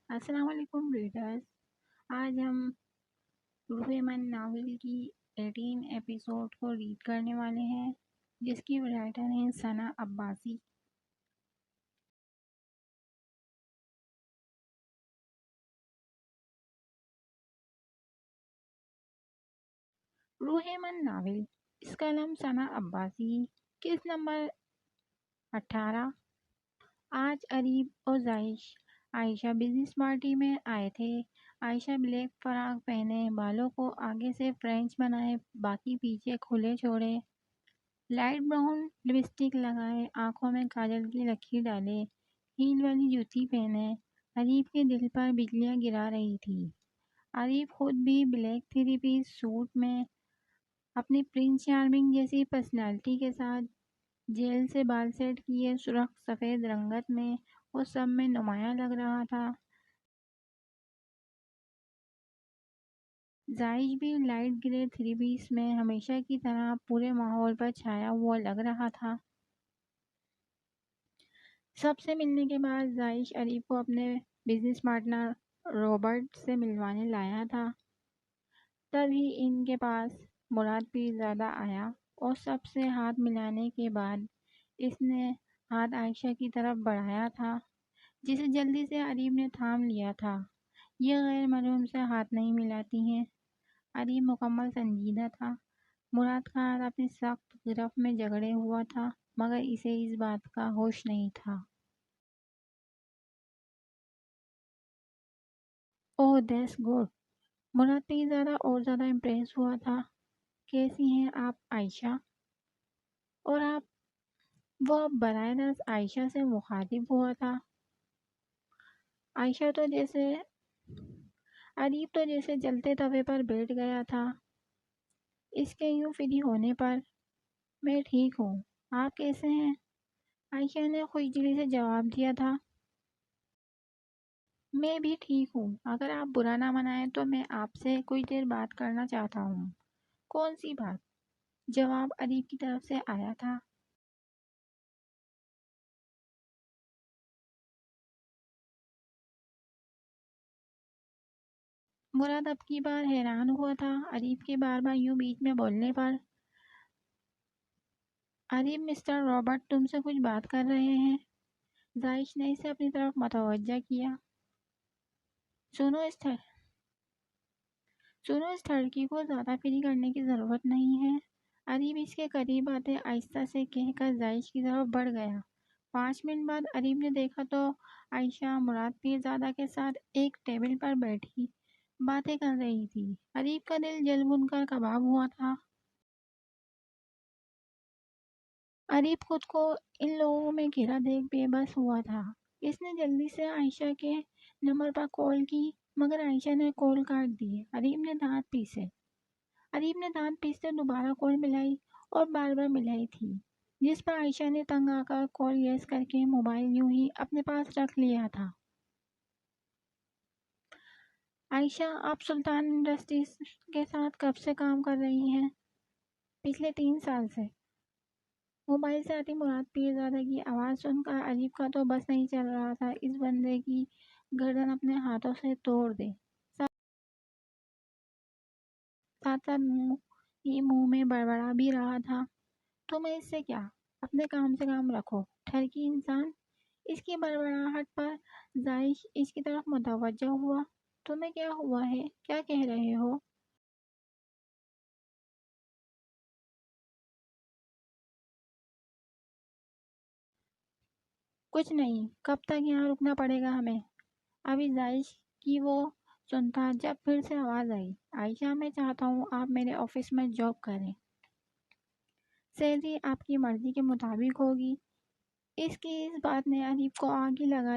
السلام علیکم ریڈرز. آج ہم روح من ناول کی 18 ایپیسوڈ کو ریڈ کرنے والے ہیں جس کی رائٹر ہیں ثنا عباسی. روح من ناول اس کا نام ثنا عباسی. کس نمبر 18. آج اریب اور عائشہ بزنس پارٹی میں آئے تھے. عائشہ بلیک فراق پہنے، بالوں کو آگے سے فرینچ بنائے، باقی پیچھے کھلے چھوڑے، لائٹ براؤن لپسٹک لگائے، آنکھوں میں کاجل کی لکیر ڈالے، ہیل والی جوتی پہنے. اریب کے دل پر بجلیاں گرا رہی تھی. اریب خود بھی بلیک 3 پیس سوٹ میں اپنی پرنس چارمنگ جیسی پرسنالٹی کے ساتھ، جیل سے بال سیٹ کیے سرخ سفید رنگت میں، وہ سب میں نمایاں لگ رہا تھا. زائش بھی لائٹ گرے 3 پیس میں ہمیشہ کی طرح پورے ماحول پر چھایا ہوا لگ رہا تھا. سب سے ملنے کے بعد زائش اریب کو اپنے بزنس پارٹنر رابرٹ سے ملوانے لایا تھا. تبھی ان کے پاس مراد پیرزادہ آیا اور سب سے ہاتھ ملانے کے بعد اس نے ہاتھ عائشہ کی طرف بڑھایا تھا جسے جلدی سے اریب نے تھام لیا تھا. یہ غیر معلوم سے ہاتھ نہیں ملاتی ہیں. اریب مکمل سنجیدہ تھا. مراد کا ہاتھ اپنی سخت گرفت میں جکڑے ہوا تھا مگر اسے اس بات کا ہوش نہیں تھا. اوہ دیٹس گڈ. مراد پیرزادہ اور زیادہ امپریس ہوا تھا. کیسی ہیں آپ عائشہ؟ اور آپ وہ اب براہ راست عائشہ سے مخاطب ہوا تھا. عائشہ تو جیسے اریب تو جیسے جلتے توے پر بیٹھ گیا تھا. اس کے یوں فری ہونے پر میں ٹھیک ہوں. آپ کیسے ہیں؟ عائشہ نے خوش دلی سے جواب دیا تھا. میں بھی ٹھیک ہوں. اگر آپ برا نہ منائیں تو میں آپ سے کچھ دیر بات کرنا چاہتا ہوں. کون سی بات؟ جواب اریب کی طرف سے آیا تھا. مراد اب کی بار حیران ہوا تھا اریب کے بار بار یوں بیچ میں بولنے پر. اریب مسٹر رابرٹ تم سے کچھ بات کر رہے ہیں. زائش نے اسے اپنی طرف متوجہ کیا. سنو اس لڑکی کو زیادہ فری کرنے کی ضرورت نہیں ہے. اریب اس کے قریب آتے آہستہ سے کہہ کر زائش کی طرف بڑھ گیا. 5 منٹ بعد اریب نے دیکھا تو عائشہ مراد پیرزادہ کے ساتھ ایک ٹیبل پر بیٹھی باتیں کر رہی تھی. اریب کا دل جل بھن کر کباب ہوا تھا. اریب خود کو ان لوگوں میں گھرا دیکھ بے بس ہوا تھا. اس نے جلدی سے عائشہ کے نمبر پر کال کی مگر عائشہ نے کال کاٹ دی. اریب نے دانت پیستے دوبارہ کال ملائی اور بار بار ملائی تھی جس پر عائشہ نے تنگ آ کر کال یس کر کے موبائل یوں ہی اپنے پاس رکھ لیا تھا. عائشہ آپ سلطان انڈسٹریز کے ساتھ کب سے کام کر رہی ہیں؟ پچھلے 3 سال سے. موبائل سے آتی مراد پیرزادہ کی آواز سن کر اریب کا تو بس نہیں چل رہا تھا اس بندے کی گردن اپنے ہاتھوں سے توڑ دے. ساتھ ساتھ منہ میں بڑبڑا بھی رہا تھا. تمہیں اس سے کیا؟ اپنے کام سے کام رکھو ٹھرکی انسان. اس کی بڑبڑاہٹ پر زائش اس کی طرف متوجہ ہوا. تمہیں کیا ہوا ہے؟ کیا کہہ رہے ہو؟ کچھ نہیں. کب تک یہاں رکنا پڑے گا ہمیں؟ ابھی زائش کی وہ سنتا جب پھر سے آواز آئی. عائشہ میں چاہتا ہوں آپ میرے آفس میں جاب کریں. سیلری آپ کی مرضی کے مطابق ہوگی. اس کی اس بات نے اریب کو آگ ہی لگا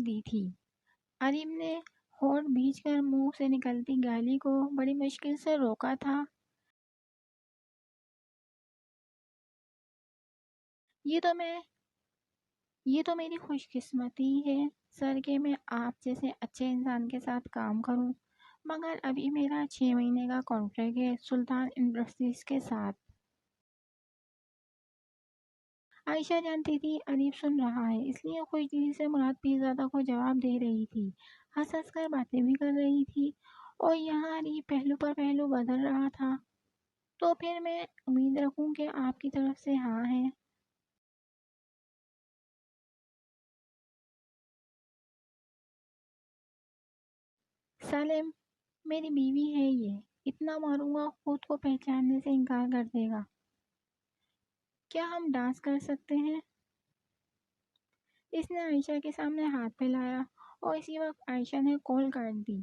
دی تھی. اریب نے ہونٹ بھینچ کر منہ سے نکلتی گالی کو بڑی مشکل سے روکا تھا. یہ تو میری خوش قسمتی ہے سر کہ میں آپ جیسے اچھے انسان کے ساتھ کام کروں مگر ابھی میرا 6 مہینے کا کانٹریکٹ ہے سلطان انڈسٹریز کے ساتھ. عائشہ جانتی تھی اریب سن رہا ہے، اس لیے خوش دلی سے مراد پیرزادہ کو جواب دے رہی تھی، ہنس ہنس کر باتیں بھی کر رہی تھی، اور یہاں اریب پہلو پر پہلو بدل رہا تھا۔ تو پھر میں امید رکھوں کہ آپ کی طرف سے ہاں ہے؟ سالم، میری بیوی ہے یہ، اتنا ماروں گا خود کو پہچاننے سے انکار کر دے گا۔ کیا ہم ڈانس کر سکتے ہیں؟ اس نے عائشہ کے سامنے ہاتھ پھیلایا اور اسی وقت عائشہ نے کال کاٹ دی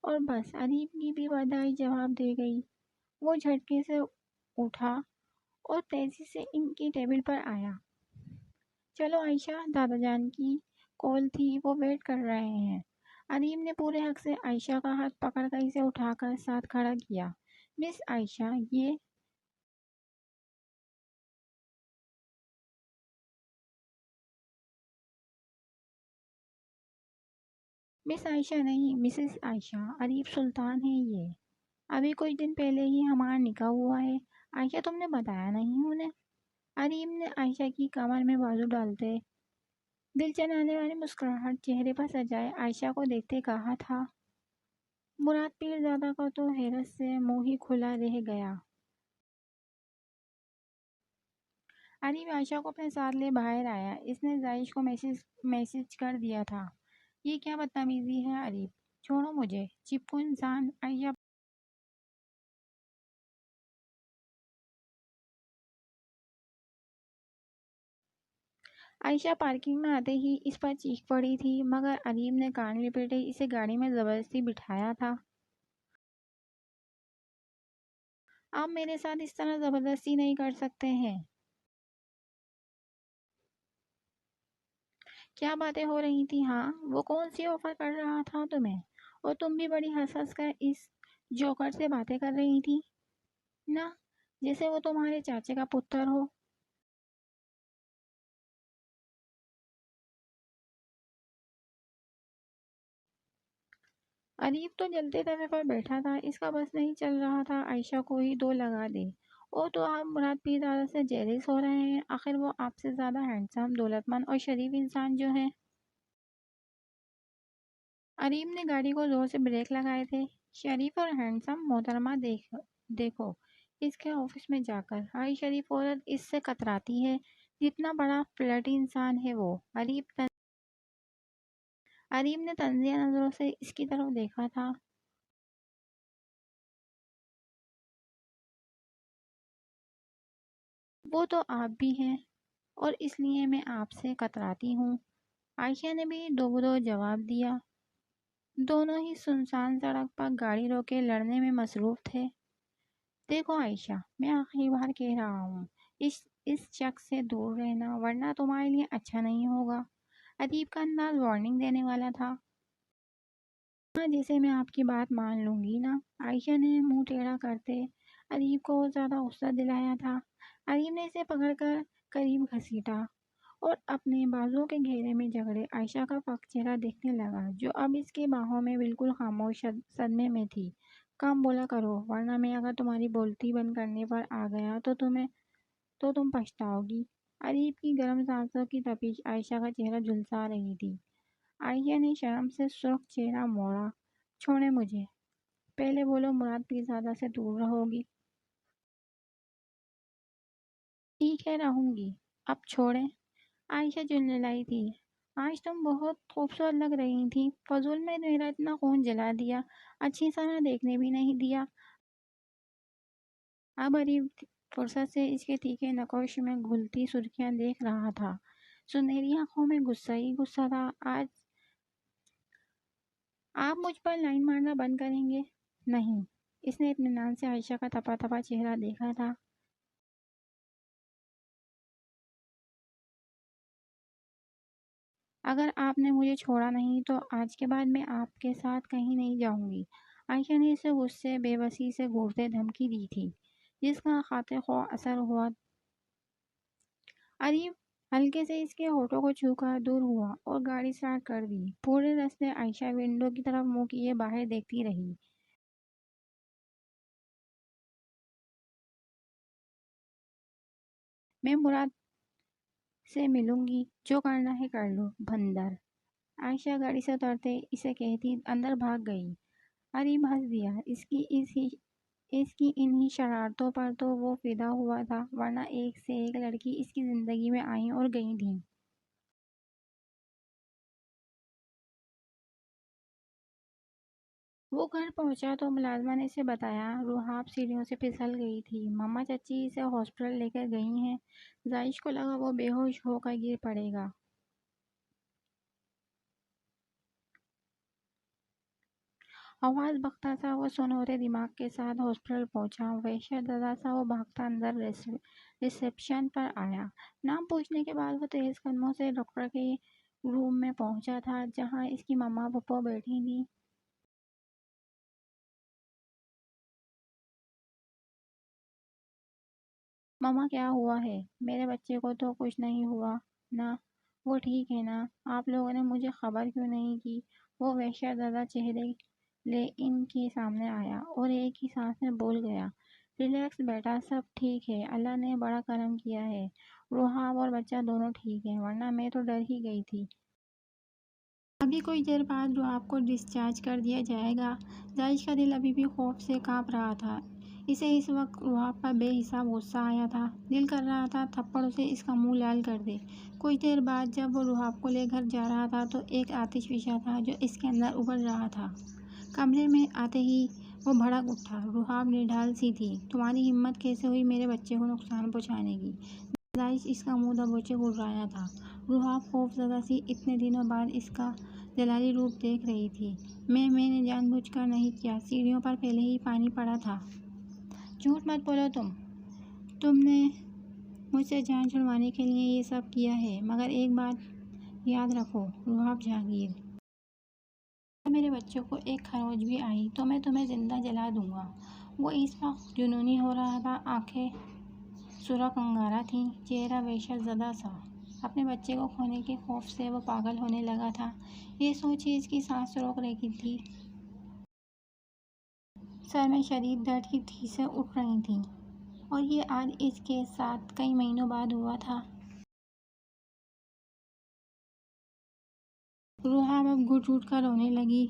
اور بس اریب کی بھی بدائی جواب دے گئی۔ وہ جھٹکے سے اٹھا اور تیزی سے ان کی ٹیبل پر آیا۔ چلو عائشہ، دادا جان کی کال تھی، وہ ویٹ کر رہے ہیں۔ اریب نے پورے حق سے عائشہ کا ہاتھ پکڑ کر اسے اٹھا کر ساتھ کھڑا کیا۔ مس عائشہ، یہ مس عائشہ نہیں، مسز عائشہ، اریب سلطان ہے یہ۔ ابھی کچھ دن پہلے ہی ہمارا نکاح ہوا ہے۔ عائشہ، تم نے بتایا نہیں انہیں؟ اریب نے عائشہ کی کمر میں بازو ڈالتے دل چلانے والی مسکراہٹ چہرے پر سجائے عائشہ کو دیکھتے کہا تھا۔ مراد پیرزادہ کا تو حیرت سے منہ ہی کھلا رہ گیا۔ اریب عائشہ کو اپنے ساتھ لے باہر آیا۔ اس نے زائش کو میسج کر دیا تھا۔ یہ کیا بدتمیزی ہے اریب، چھوڑو مجھے، چپکو انسان۔ عائشہ پارکنگ میں آتے ہی اس پر چیخ پڑی تھی، مگر اریب نے کان لپیٹے اسے گاڑی میں زبردستی بٹھایا تھا۔ آپ میرے ساتھ اس طرح زبردستی نہیں کر سکتے ہیں۔ کیا باتیں ہو رہی تھی؟ ہاں، وہ کون سی آفر کر رہا تھا تمہیں؟ اور تم بھی بڑی ہنس ہنس کر اس جوکر سے باتیں کر رہی تھی نا، جیسے وہ تمہارے چاچے کا پتر ہو۔ اریب تو جلتے توے پر بیٹھا تھا، اس کا بس نہیں چل رہا تھا عائشہ کو ہی دو لگا دے۔ اور تو آپ مراد پیرزادہ سے جیلس ہو رہے ہیں؟ آخر وہ آپ سے زیادہ ہینڈسم، دولت مند اور شریف انسان جو ہے۔ اریب نے گاڑی کو زور سے بریک لگائے تھے۔ شریف اور ہینڈسم محترمہ، دیکھو اس کے آفس میں جا کر ہائی شریف عورت اس سے کتراتی ہے، جتنا بڑا فلیٹی انسان ہے وہ۔ اریب نے طنزیہ نظروں سے اس کی طرف دیکھا تھا۔ وہ تو آپ بھی ہیں، اور اس لیے میں آپ سے کتراتی ہوں، عائشہ نے بھی دو بدو جواب دیا۔ دونوں ہی سنسان سڑک پر گاڑی روکے لڑنے میں مصروف تھے۔ دیکھو عائشہ، میں آخری بار کہہ رہا ہوں، اس شخص سے دور رہنا، ورنہ تمہارے لیے اچھا نہیں ہوگا۔ ادیب کا انداز وارننگ دینے والا تھا۔ ہاں، جیسے میں آپ کی بات مان لوں گی نا؟ عائشہ نے منہ ٹیڑھا کرتے ادیب کو اور زیادہ غصہ دلایا تھا۔ ادیب نے اسے پکڑ کر قریب گھسیٹا اور اپنے بازوؤں کے گھیرے میں جکڑے عائشہ کا پاک چہرہ دیکھنے لگا، جو اب اس کی باہوں میں بالکل خاموش صدمے میں تھی۔ کام بولا کرو، ورنہ میں اگر تمہاری بولتی بند کرنے پر آ گیا تو تم پچھتاؤ گی۔ ادیب کی گرم سانسوں کی تپش عائشہ کا چہرہ جھلسا رہی تھی۔ عائشہ نے شرم سے سرخ چہرہ موڑا۔ چھوڑیں مجھے، پہلے بولو مراد پیرزادہ سے دور رہو گی؟ ٹھیک ہے، رہوں گی، اب چھوڑیں۔ عائشہ جھنجھلائی تھی۔ آج تم بہت خوبصورت لگ رہی تھی، فضول میں میرا اتنا خون جلا دیا، اچھی طرح دیکھنے بھی نہیں دیا۔ اب اریب فرصت سے اس کے تیکھے نقوش میں گھلتی سرخیاں دیکھ رہا تھا۔ سنہری آنکھوں میں غصہ ہی غصہ تھا۔ آج آپ مجھ پر لائن مارنا بند کریں گے؟ نہیں۔ اس نے اطمینان سے عائشہ کا تپا تپا چہرہ دیکھا تھا۔ اگر آپ نے مجھے چھوڑا نہیں تو آج کے بعد میں آپ کے ساتھ کہیں نہیں جاؤں گی۔ عائشہ نے اسے غصے بے بسی سے گھورتے دھمکی دی تھی، جس کا خاطر خواہ اثر ہوا۔ اریب ہلکے سے اس کے ہونٹوں کو چھو کر دور ہوا اور گاڑی سٹارٹ کر دی۔ پورے راستے عائشہ ونڈو کی طرف منہ کیے باہر دیکھتی رہی۔ میں مراد سے ملوں گی، جو کرنا ہے کر لو بندر۔ عائشہ گاڑی سے اترتے اسے کہتی اندر بھاگ گئی۔ اریم ہنس دیا۔ اس کی انہی شرارتوں پر تو وہ فدا ہوا تھا، ورنہ ایک سے ایک لڑکی اس کی زندگی میں آئیں اور گئی تھیں۔ وہ گھر پہنچا تو ملازمہ نے اسے بتایا روحاب سیڑھیوں سے پھسل گئی تھی۔ ماما چچی اسے ہاسپٹل لے کر گئی ہیں۔ زائش کو لگا وہ بے ہوش ہو کر گر پڑے گا۔ آواز بکتا سا وہ سنورے دماغ کے ساتھ ہاسپٹل پہنچا۔ وحشت زدہ سا وہ بھاگتا اندر ریسیپشن پر آیا۔ نام پوچھنے کے بعد وہ تیز قدموں سے ڈاکٹر کے روم میں پہنچا تھا، جہاں اس کی ماما پھپھو بیٹھی تھی۔ ماما کیا ہوا ہے؟ میرے بچے کو تو کچھ نہیں ہوا نا؟ وہ ٹھیک ہے نا؟ آپ لوگوں نے مجھے خبر کیوں نہیں کی؟ وہ وحشت زدہ چہرے لے ان کے سامنے آیا اور ایک ہی سانس میں بول گیا، ریلیکس بیٹا، سب ٹھیک ہے، اللہ نے بڑا کرم کیا ہے، روحاب اور بچہ دونوں ٹھیک ہیں، ورنہ میں تو ڈر ہی گئی تھی۔ ابھی کچھ دیر بعد روحاب کو ڈسچارج کر دیا جائے گا۔ زائش کا دل ابھی بھی خوف سے کانپ رہا تھا۔ اسے اس وقت روحاب پر بے حساب غصہ آیا تھا۔ دل کر رہا تھا تھپڑوں سے اس کا منہ لال کر دے۔ کچھ دیر بعد جب وہ روحاب کو لے گھر جا رہا تھا تو ایک آتش فشاں تھا جو اس کے اندر ابل رہا تھا۔ کمرے میں آتے ہی وہ بھڑک اٹھا۔ روحاب نڈھال سی تھی، تمہاری ہمت کیسے ہوئی میرے بچے کو نقصان پہنچانے کی؟ زائش اس کا منہ دبوچے گڑگڑایا تھا۔ روحاب خوف زدہ سی اتنے دنوں بعد اس کا جلالی روپ دیکھ رہی تھی۔ میں نے جان بوجھ کر نہیں کیا، سیڑھیوں پر پہلے ہی پانی پڑا تھا۔ جھوٹ مت بولو تم نے مجھ سے جان چھڑوانے کے لیے یہ سب کیا ہے، مگر ایک بات یاد رکھو روحاب جہانگیر، اگر میرے بچوں کو ایک خروچ بھی آئی تو میں تمہیں زندہ جلا دوں گا۔ وہ اس وقت جنونی ہو رہا تھا، آنکھیں سرخ انگارہ تھیں، چہرہ وحشت زدہ سا۔ اپنے بچے کو کھونے کے خوف سے وہ پاگل ہونے لگا تھا۔ یہ سوچ ہی اس کی سانس روک رہی تھی۔ سر میں شدید درد کی ٹھیسیں اٹھ رہی تھیں، اور یہ آج اس کے ساتھ کئی مہینوں بعد ہوا تھا۔ روحاب اب گھٹ گھٹ کر رونے لگی۔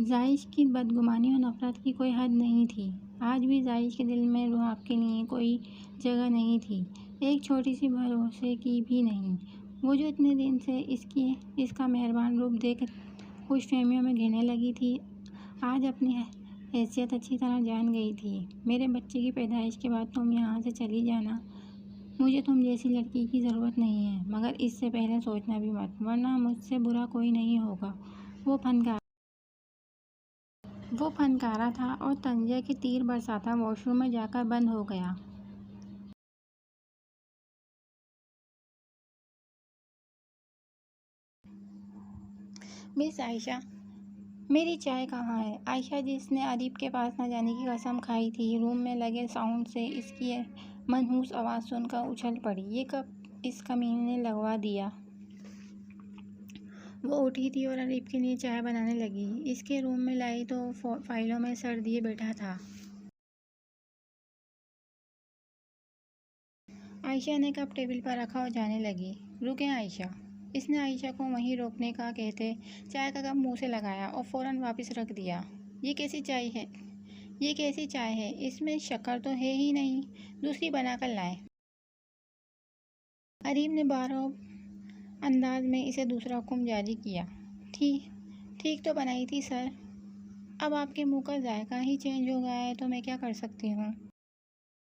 زائش کی بدگمانی اور نفرت کی کوئی حد نہیں تھی۔ آج بھی زائش کے دل میں روحاب کے لیے کوئی جگہ نہیں تھی، ایک چھوٹی سی بھروسے کی بھی نہیں۔ وہ جو اتنے دن سے اس کا مہربان روپ دیکھ خوش فہمیوں میں گرنے لگی تھی، آج اپنی حیثیت اچھی طرح جان گئی تھی۔ میرے بچے کی پیدائش کے بعد تم یہاں سے چلی جانا، مجھے تم جیسی لڑکی کی ضرورت نہیں ہے، مگر اس سے پہلے سوچنا بھی مت، ورنہ مجھ سے برا کوئی نہیں ہوگا۔ وہ پھنکارا تھا اور طنزیہ کے تیر برساتا واش روم میں جا کر بند ہو گیا۔ مس عائشہ، میری چائے کہاں ہے؟ عائشہ جس نے ادیب کے پاس نہ جانے کی قسم کھائی تھی، روم میں لگے ساؤنڈ سے اس کی منحوس آواز سن کر اچھل پڑی۔ یہ کب اس کمینے نے لگوا دیا؟ وہ اٹھی تھی اور ادیب کے لیے چائے بنانے لگی۔ اس کے روم میں لائی تو فائلوں میں سر دیے بیٹھا تھا۔ عائشہ نے کپ ٹیبل پر رکھا اور جانے لگی۔ رکیں عائشہ، اس نے عائشہ کو وہیں روکنے کا کہتے چائے کا کپ منہ سے لگایا اور فوراً واپس رکھ دیا۔ یہ کیسی چائے ہے؟ اس میں شکر تو ہے ہی نہیں، دوسری بنا کر لائیں۔ ادیب نے بارعب انداز میں اسے دوسرا حکم جاری کیا۔ ٹھیک تو بنائی تھی سر، اب آپ کے منہ کا ذائقہ ہی چینج ہو گیا ہے تو میں کیا کر سکتی ہوں؟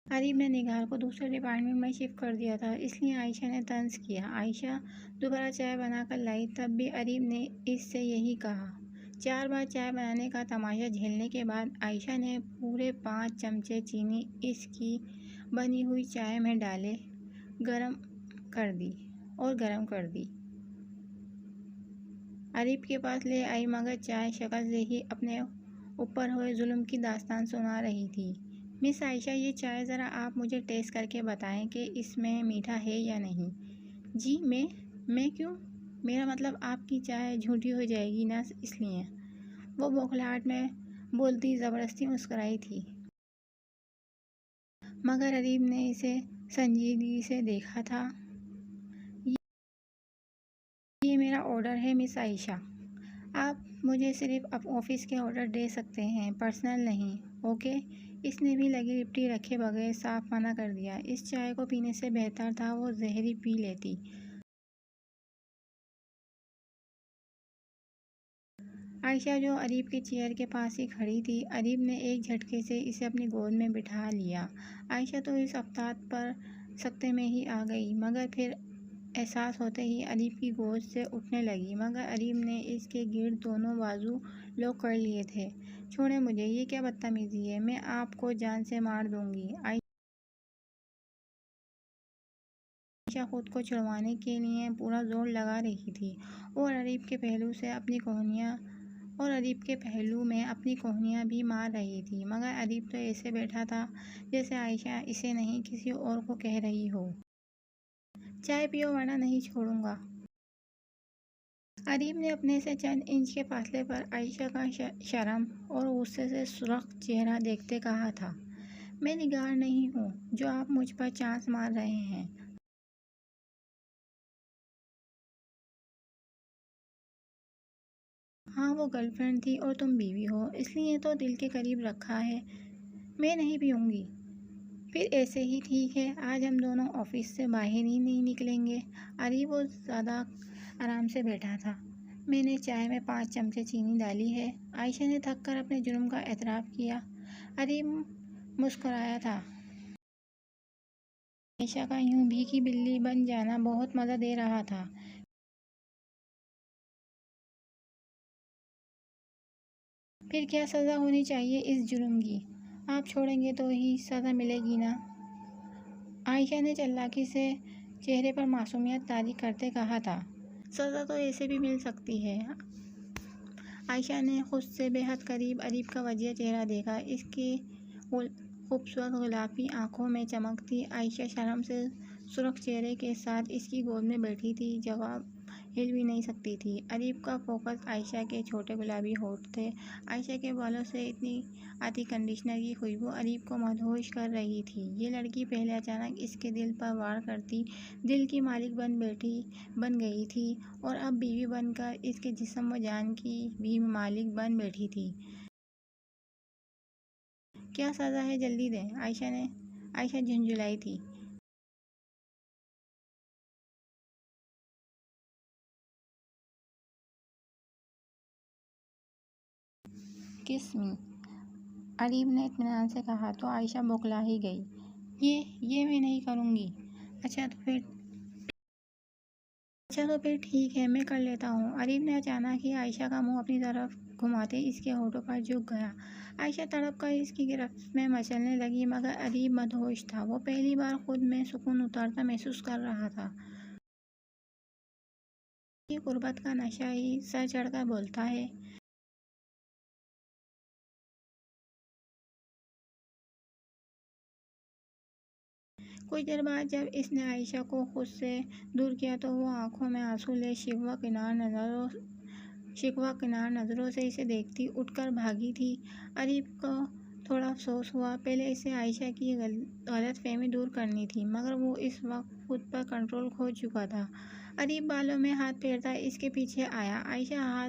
ادیب نے نگار کو دوسرے ڈپارٹمنٹ میں شفٹ کر دیا تھا، اس لیے عائشہ نے طنز کیا۔ عائشہ دوبارہ چائے بنا کر لائی، تب بھی ادیب نے اس سے یہی کہا۔ 4 بار چائے بنانے کا تماشا جھیلنے کے بعد عائشہ نے پورے 5 چمچے چینی اس کی بنی ہوئی چائے میں ڈالے گرم کر دی۔ ادیب کے پاس لے آئی، مگر چائے شکل سے ہی اپنے اوپر ہوئے ظلم کی داستان سنا رہی تھی۔ مس عائشہ، یہ چائے ذرا آپ مجھے ٹیسٹ کر کے بتائیں کہ اس میں میٹھا ہے یا نہیں۔ جی میں کیوں؟ میرا مطلب آپ کی چائے جھوٹی ہو جائے گی نا، اس لیے۔ وہ بوکھلاہٹ میں بولتی زبردستی مسکرائی تھی۔ مگر ادیب نے اسے سنجیدگی سے دیکھا تھا۔ یہ میرا آرڈر ہے مس عائشہ، آپ مجھے صرف آفس کے آرڈر دے سکتے ہیں، پرسنل نہیں، اوکے؟ اس نے بھی لگی لپٹی رکھے بغیر صاف منع کر دیا۔ اس چائے کو پینے سے بہتر تھا وہ زہری پی لیتی۔ عائشہ جو اریب کی چیئر کے پاس ہی کھڑی تھی، اریب نے ایک جھٹکے سے اسے اپنی گود میں بٹھا لیا۔ عائشہ تو اس افتاد پر سکتے میں ہی آ گئی، مگر پھر احساس ہوتے ہی اریب کی گود سے اٹھنے لگی، مگر اریب نے اس کے گرد دونوں بازو لاک کر لیے تھے۔ چھوڑیں مجھے، یہ کیا بدتمیزی ہے، میں آپ کو جان سے مار دوں گی۔ عائشہ خود کو چھڑوانے کے لیے پورا زور لگا رہی تھی اور اریب کے پہلو میں اپنی کوہنیاں بھی مار رہی تھی، مگر اریب تو ایسے بیٹھا تھا جیسے عائشہ اسے نہیں کسی اور کو کہہ رہی ہو۔ چائے پیو ورنہ نہیں چھوڑوں گا۔ اریب نے اپنے سے چند انچ کے فاصلے پر عائشہ کا شرم اور غصے سے سرخ چہرہ دیکھتے کہا تھا، میں نگار نہیں ہوں جو آپ مجھ پر چانس مار رہے ہیں۔ ہاں وہ گرل فرینڈ تھی اور تم بیوی ہو، اس لیے تو دل کے قریب رکھا ہے۔ میں نہیں پیوں گی۔ پھر ایسے ہی ٹھیک ہے، آج ہم دونوں آفس سے باہر ہی نہیں نکلیں گے۔ اریب وہ زیادہ آرام سے بیٹھا تھا۔ میں نے چائے میں 5 چمچے چینی ڈالی ہے۔ عائشہ نے تھک کر اپنے جرم کا اعتراف کیا۔ اریب مسکرایا تھا۔ عائشہ کا یوں بھیگی بلی بن جانا بہت مزہ دے رہا تھا۔ پھر کیا سزا ہونی چاہیے اس جرم کی؟ آپ چھوڑیں گے تو ہی سزا ملے گی نا؟ عائشہ نے چالاکی سے چہرے پر معصومیت طاری کرتے کہا تھا۔ سزا تو ایسے بھی مل سکتی ہے۔ عائشہ نے خود سے بے حد قریب اریب کا وجیح چہرہ دیکھا۔ اس کی خوبصورت گلابی آنکھوں میں چمک تھی۔ عائشہ شرم سے سرخ چہرے کے ساتھ اس کی گود میں بیٹھی تھی، جواب ہل بھی نہیں سکتی تھی۔ اریب کا فوکس عائشہ کے چھوٹے گلابی ہونٹ تھے۔ عائشہ کے بالوں سے اتنی آتی کنڈیشنر کی خوشبو اریب کو مدہوش کر رہی تھی۔ یہ لڑکی پہلے اچانک اس کے دل پر وار کرتی دل کی مالک بن گئی تھی اور اب بیوی بن کر اس کے جسم و جان کی بھی مالک بن بیٹھی تھی۔ کیا سزا ہے جلدی دیں۔ عائشہ جھنجھلائی تھی۔ کس می؟ اریب نے اطمینان سے کہا تو عائشہ بوکھلا ہی گئی۔ یہ میں نہیں کروں گی۔ اچھا تو پھر ٹھیک ہے، میں کر لیتا ہوں۔ اریب نے اچانک ہی عائشہ کا منہ اپنی طرف گھماتے اس کے ہونٹوں پر جھک گیا۔ عائشہ تڑپ کر اس کی گرفت میں مچلنے لگی، مگر اریب مدہوش تھا۔ وہ پہلی بار خود میں سکون اترتا محسوس کر رہا تھا۔ اس کی قربت کا نشہ ہی سر چڑھ کر بولتا ہے۔ کچھ دیر بعد جب اس نے عائشہ کو خود سے دور کیا تو وہ آنکھوں میں آنسو لے شکوہ کنار نظروں سے اسے دیکھتی اٹھ کر بھاگی تھی۔ اریب کو تھوڑا افسوس ہوا۔ پہلے اسے عائشہ کی غلط فہمی دور کرنی تھی، مگر وہ اس وقت خود پر کنٹرول کھو چکا تھا۔ اریب بالوں میں ہاتھ پھیرتا اس کے پیچھے آیا۔ عائشہ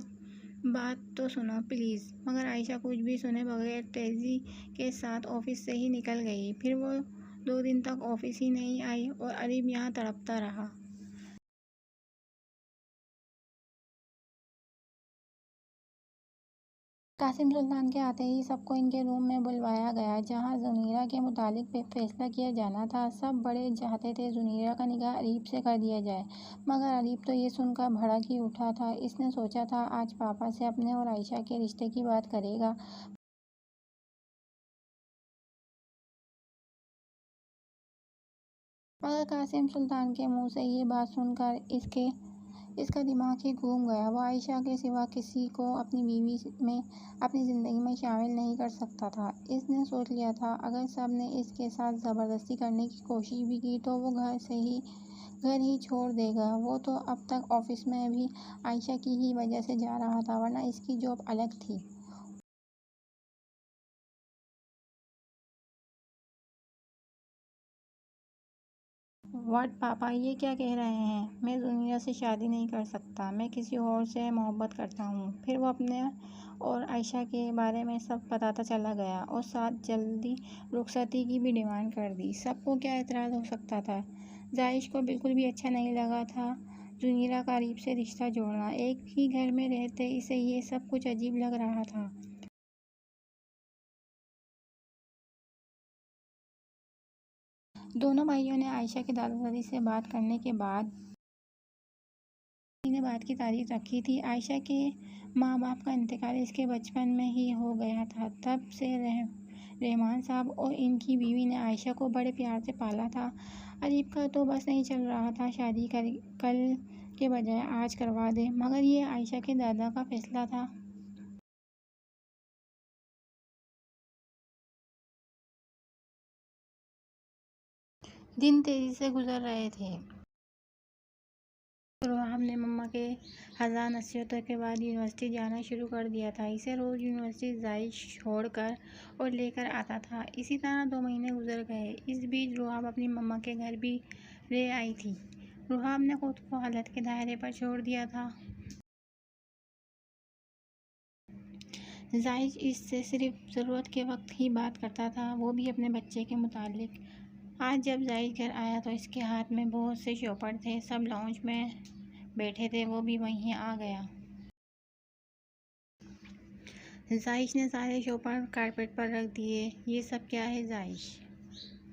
بات تو سنو پلیز۔ مگر عائشہ کچھ بھی سنے بغیر تیزی کے ساتھ آفس سے ہی نکل گئی۔ پھر وہ 2 دن تک آفس ہی نہیں آئی اور اریب یہاں تڑپتا رہا۔ قاسم سلطان کے آتے ہی سب کو ان کے روم میں بلوایا گیا، جہاں زنیرہ کے متعلق فیصلہ کیا جانا تھا۔ سب بڑے چاہتے تھے زنیرہ کا نکاح اریب سے کر دیا جائے، مگر اریب تو یہ سن کر بھڑک ہی اٹھا تھا۔ اس نے سوچا تھا آج پاپا سے اپنے اور عائشہ کے رشتے کی بات کرے گا، مگر قاسم سلطان کے منہ سے یہ بات سن کر اس کا دماغ ہی گھوم گیا۔ وہ عائشہ کے سوا کسی کو اپنی زندگی میں شامل نہیں کر سکتا تھا۔ اس نے سوچ لیا تھا اگر سب نے اس کے ساتھ زبردستی کرنے کی کوشش بھی کی تو وہ گھر ہی چھوڑ دے گا۔ وہ تو اب تک آفس میں بھی عائشہ کی ہی وجہ سے جا رہا تھا، ورنہ اس کی جاب الگ تھی۔ واٹ پاپا، یہ کیا کہہ رہے ہیں؟ میں زنیرہ سے شادی نہیں کر سکتا، میں کسی اور سے محبت کرتا ہوں۔ پھر وہ اپنے اور عائشہ کے بارے میں سب بتاتا چلا گیا اور ساتھ جلدی رخصتی کی بھی ڈیمانڈ کر دی۔ سب کو کیا اعتراض ہو سکتا تھا؟ زائش کو بالکل بھی اچھا نہیں لگا تھا زنیرہ کا عریب سے رشتہ جوڑنا۔ ایک ہی گھر میں رہتے اسے یہ سب کچھ عجیب لگ رہا تھا۔ دونوں بھائیوں نے عائشہ کے دادا دادی سے بات کرنے کے بعد نے بات کی تاریخ رکھی تھی۔ عائشہ کے ماں باپ کا انتقال اس کے بچپن میں ہی ہو گیا تھا۔ تب سے رحمان صاحب اور ان کی بیوی نے عائشہ کو بڑے پیار سے پالا تھا۔ عریب کا تو بس نہیں چل رہا تھا شادی کل کے بجائے آج کروا دے، مگر یہ عائشہ کے دادا کا فیصلہ تھا۔ دن تیزی سے گزر رہے تھے۔ روحاب نے مما کے ہزار نصیحتوں کے بعد یونیورسٹی جانا شروع کر دیا تھا۔ اسے روز یونیورسٹی زائش چھوڑ کر اور لے کر آتا تھا۔ اسی طرح 2 مہینے گزر گئے۔ اس بیچ روحاب اپنی مما کے گھر بھی رہ آئی تھی۔ روحاب نے خود کو حالت کے دائرے پر چھوڑ دیا تھا۔ زائش اس سے صرف ضرورت کے وقت ہی بات کرتا تھا، وہ بھی اپنے بچے کے متعلق۔ آج جب زائش گھر آیا تو اس کے ہاتھ میں بہت سے چوپڑ تھے۔ سب لاؤنج میں بیٹھے تھے، وہ بھی وہیں آ گیا۔ زائش نے سارے چوپڑ کارپیٹ پر رکھ دیے۔ یہ سب کیا ہے زائش؟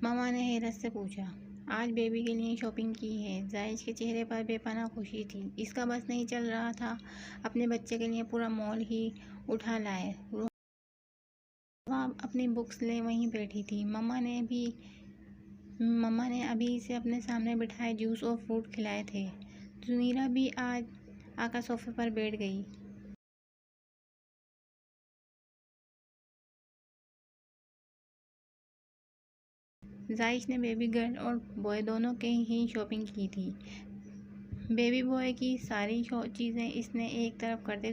مما نے حیرت سے پوچھا۔ آج بیبی کے لیے شاپنگ کی ہے۔ زائش کے چہرے پر بے پناہ خوشی تھی۔ اس کا بس نہیں چل رہا تھا، اپنے بچے کے لیے پورا مال ہی اٹھا لائے۔ روحاب اپنی بکس لے وہیں بیٹھی تھی۔ مما نے ابھی اسے اپنے سامنے بٹھائے جوس اور فروٹ کھلائے تھے۔ زنیرہ بھی آج آ کر صوفے پر بیٹھ گئی۔ زائش نے بیبی گرل اور بوائے دونوں کے ہی شاپنگ کی تھی۔ بیبی بوائے کی ساری چیزیں اس نے ایک طرف کرتے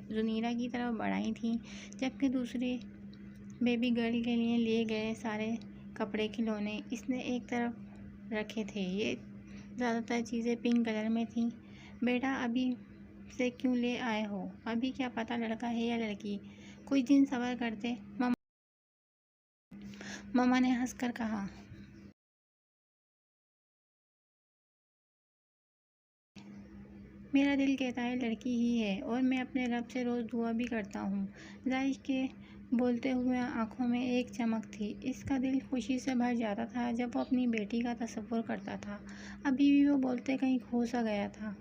زنیرہ کی طرف بڑھائی تھیں، جبکہ دوسرے بیبی گرل کے لیے لیے گئے سارے کپڑے کھلونے اس نے ایک طرف رکھے تھے۔ یہ زیادہ تر چیزیں پنک کلر میں تھیں۔ بیٹا ابھی سے کیوں لے آئے ہو؟ ابھی کیا پتا لڑکا ہے یا لڑکی؟ کچھ دن صبر کرتے، مما نے ہنس کر کہا۔ میرا دل کہتا ہے لڑکی ہی ہے، اور میں اپنے رب سے روز دعا بھی کرتا ہوں۔ زائش کے بولتے ہوئے آنکھوں میں ایک چمک تھی۔ اس کا دل خوشی سے بھر جاتا تھا جب وہ اپنی بیٹی کا تصور کرتا تھا۔ ابھی بھی وہ بولتے کہیں کھو سا گیا تھا۔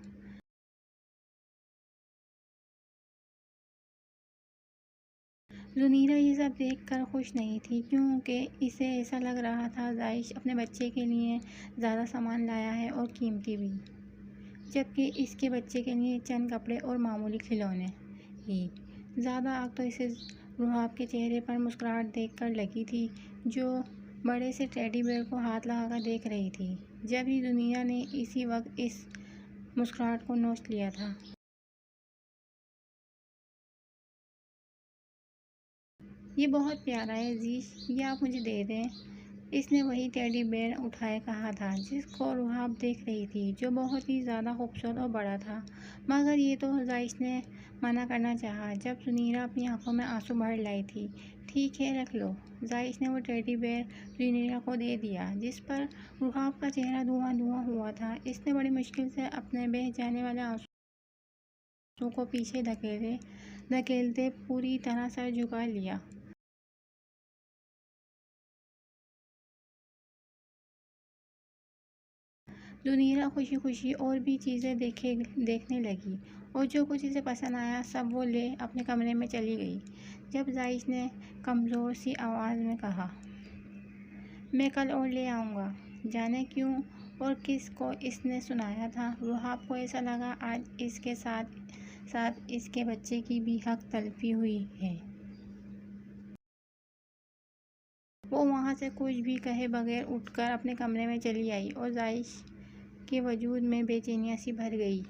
زنیرہ یہ سب دیکھ کر خوش نہیں تھی، کیونکہ اسے ایسا لگ رہا تھا زائش اپنے بچے کے لیے زیادہ سامان لایا ہے اور قیمتی بھی، جبکہ اس کے بچے کے لیے چند کپڑے اور معمولی کھلونے ہی۔ زیادہ آگ تو اسے روحاب کے چہرے پر مسکراہٹ دیکھ کر لگی تھی، جو بڑے سے ٹیڈی بیئر کو ہاتھ لگا کر دیکھ رہی تھی۔ جب ہی زنیرہ نے اسی وقت اس مسکراہٹ کو نوچ لیا تھا۔ یہ بہت پیارا ہے زیش، یہ آپ مجھے دے دیں۔ اس نے وہی ٹیڈی بیئر اٹھائے کہا تھا جس کو روحاب دیکھ رہی تھی، جو بہت ہی زیادہ خوبصورت اور بڑا تھا۔ مگر یہ تو زائش نے منع کرنا چاہا جب زنیرہ اپنی آنکھوں میں آنسو بھر لائی تھی۔ ٹھیک ہے رکھ لو۔ زائش نے وہ ٹیڈی بیئر زنیرہ کو دے دیا، جس پر روحاب کا چہرہ دھواں دھواں ہوا تھا۔ اس نے بڑی مشکل سے اپنے بہہ جانے والے آنسو کو پیچھے دھکیلتے پوری طرح سر جھکا لیا۔ زنیرہ خوشی خوشی اور بھی چیزیں دیکھنے لگی، اور جو کچھ اسے پسند آیا سب وہ لے اپنے کمرے میں چلی گئی۔ جب زائش نے کمزور سی آواز میں کہا، میں کل اور لے آؤں گا، جانے کیوں اور کس کو اس نے سنایا تھا، روحاب کو ایسا لگا آج اس کے ساتھ ساتھ اس کے بچے کی بھی حق تلفی ہوئی ہے۔ وہ وہاں سے کچھ بھی کہے بغیر اٹھ کر اپنے کمرے میں چلی آئی، اور زائش کے وجود میں بے چینیاں سی بھر گئی۔